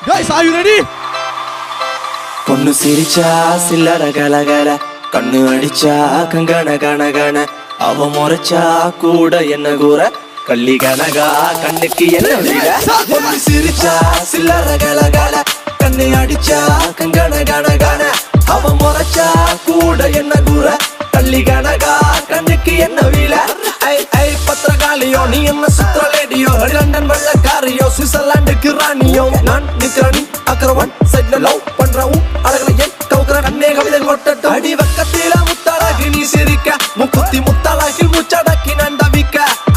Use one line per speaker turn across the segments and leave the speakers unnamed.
Guys, are you ready?
பொண்ணு சிரிச்சா சில்லற கலகல கண்ணு அடிச்சா கங்கன கனகன அவ முறைச்சா கூட என்ன கூற கள்ளி கனகா கண்ணுக்கு என்ன வீர பொண்ணு சிரிச்சா சில்லற கலகல கண்ணு அடிச்சா கங்கன கனகன அவ முறைச்சா கூட என்ன கூற கள்ளி கனகா கண்ணுக்கு என்ன வீர ஐ ஐ பத்திரகாளியோ நீ என்ன சுத்திர லேடியோ லண்டன் வெள்ளக்காரியோ சுவிட்சர்லாந்துக்கு ராணியோ நான் நிக்கிறனி அக்கரவன் சைட்ல லவ் பண்றவும் அழகலையே கவுக்குற கண்ணே கவிதை கொட்டட்டும் அடி வக்கத்தில முத்தாளாகி நீ சிரிக்க முக்குத்தி முத்தாளாகி முச்சடக்கி நண்டவிக்க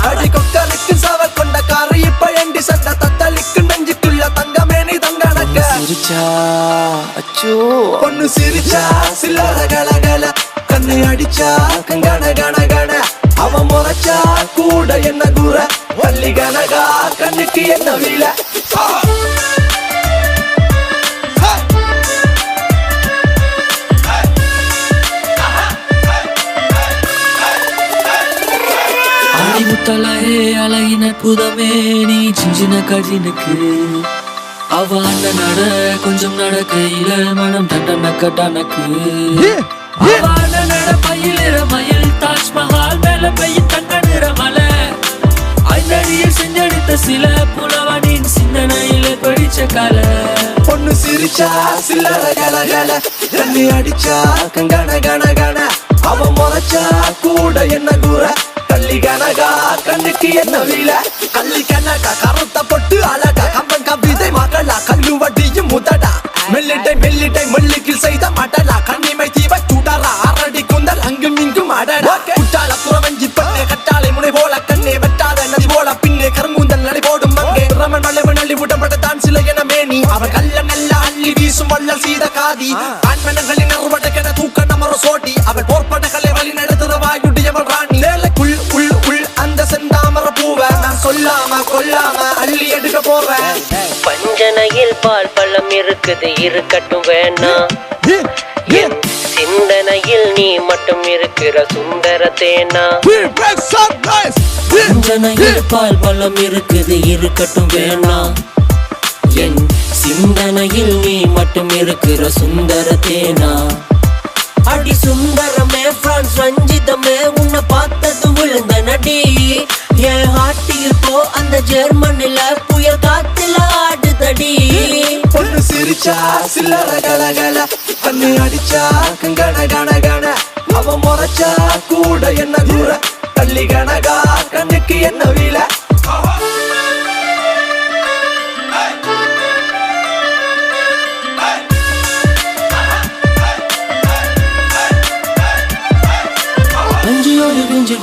அடி கொக்கலுக்கு சவ கொண்ட காரி இப்ப எண்டி சண்ட தத்தளிக்கு நெஞ்சுக்குள்ள தங்கமே நீ தங்கனக்க சிரிச்சா அச்சோ பொண்ணு சிரிச்சா சில்லற கலகல கண்ணு அடிச்சா கங்கன கனகன அவ முறைச்சா கூட என்ன கூற வள்ளி கனகா கண்ணுக்கு என்ன வீல
முத்தலகே அழகின புதமே நீ சின்ன கஜினுக்கு அவ அந்த நட கொஞ்சம் நடக்கையில மனம் தண்டனக்க டனக்கு அவ அந்த நட பயிலிற மயில் தாஜ்மஹால் மேல பெய்யும் தங்க நிற மலை ஐந்தடியில் செஞ்செடுத்த சில புலவனின் சிந்தனையில படிச்ச கலை
பொண்ணு சிரிச்சா சில்லற கலகல கண்ணு அடிச்சா கங்கன கனகன அவ முறைச்சா கூட என்ன கூற கள்ளி கனகா கண்ணுக்கு என்ன வீல கள்ளி கனகா கருத்த பொட்டு அழகா கம்பன் கவிதை மகளா கல்லு வட்டியும் முதடா மெல்லிட்டை மெல்லிட்டை மெல்லிக்கில் செய்த மடலா கண்ணிமை தீப சூடரா அரடி குந்தல் அங்கும் இங்கும் அடடா குட்டாள புறவஞ்சி பண்ணே கட்டாளை முனை போல கண்ணே வெட்டாத நதி போல பின்னே கருங்குந்தல் நடை போடும் அங்கே ரமன் வளைவு நள்ளி விடப்பட்ட தான் சில என மேனி அவ கல்ல நல்ல அள்ளி வீசும் வள்ளல் சீத காதி ஆண்மனங்களின் அறுவடைக்கென தூக்க நமர சோட்டி அவள் போர்ப்படைகளை வழி நடத்துற வாயுடையவள் ராணி லேலைக்குள் உள் உள் அந்த செந்தாமர பூவ நான் சொல்லாம கொல்லாம அள்ளி எடுக்க போறேன்
பஞ்சனையில் பால் பழம் இருக்குது இருக்கட்டும் வேணா என் சிந்தனையில் நீ மட்டும் இருக்கிற சுந்தர தேனா பஞ்சனையில் பால் பழம் இருக்குது இருக்கட்டும் வேணா என் சிந்தனையில் நீ மட்டும் இருக்கிற சுந்தர தேனா அடி சுந்தரமே பிரான்ஸ் ரஞ்சிதமே உன்னை பார்த்தது விழுந்த நடி என் ஹாட்டியில் போ அந்த ஜெர்மனில புயல் காத்துல ஆடுதடி
பொண்ணு சிரிச்சா சில்லற கலகல கண்ணு அடிச்சா கங்கன கனகன அவ முறைச்சா கூட என்ன கூற கள்ளி கனகா கண்ணுக்கு என்ன வீல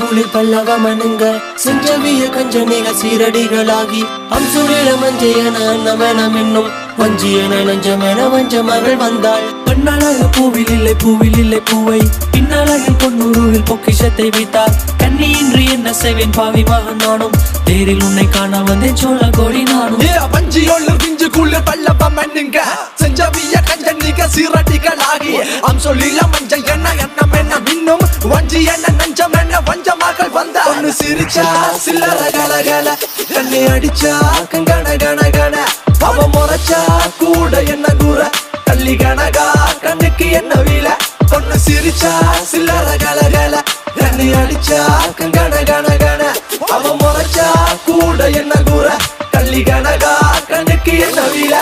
குளிர் பல்லவ மனுங்க செஞ்சவிய கஞ்சனிக சீரடிகளாகி அம்சுரில மஞ்சையன அன்னவனம் என்னும் வஞ்சியன நஞ்சமென வஞ்ச மகள் வந்தாள் பெண்ணழக பூவில் இல்லை பூவை பின்னழகில் பொன்னூருவில் பொக்கிஷத்தை வைத்தார் கண்ணியின்றி என்ன செய்வேன் பாவி மகன் நானும் தேரில் உன்னை காண வந்தேன் சோழ கோடி நானும்
பஞ்சியோள் பிஞ்சு குளிர் பல்லவ மனுங்க செஞ்சவிய கஞ்சனிக சீரடிகளாகி அம்சுரில மஞ்சையன அன்னம் என்ன மின்னும் வஞ்சியன நஞ்சமென வஞ்ச மகள் வந்த பொண்ணு சிரிச்சா சில்லற கலகல கண்ணு அடிச்சா கங்கன கனகன அவ முறைச்சா கூட என்ன கூற கள்ளி கனகா கண்ணுக்கு என்ன வீல பொண்ணு சிரிச்சா சில்லற கலகல கண்ணு அடிச்சா கங்கன கனகன அவ முறைச்சா கூட என்ன கூற கள்ளி கனகா கண்ணுக்கு என்ன வீல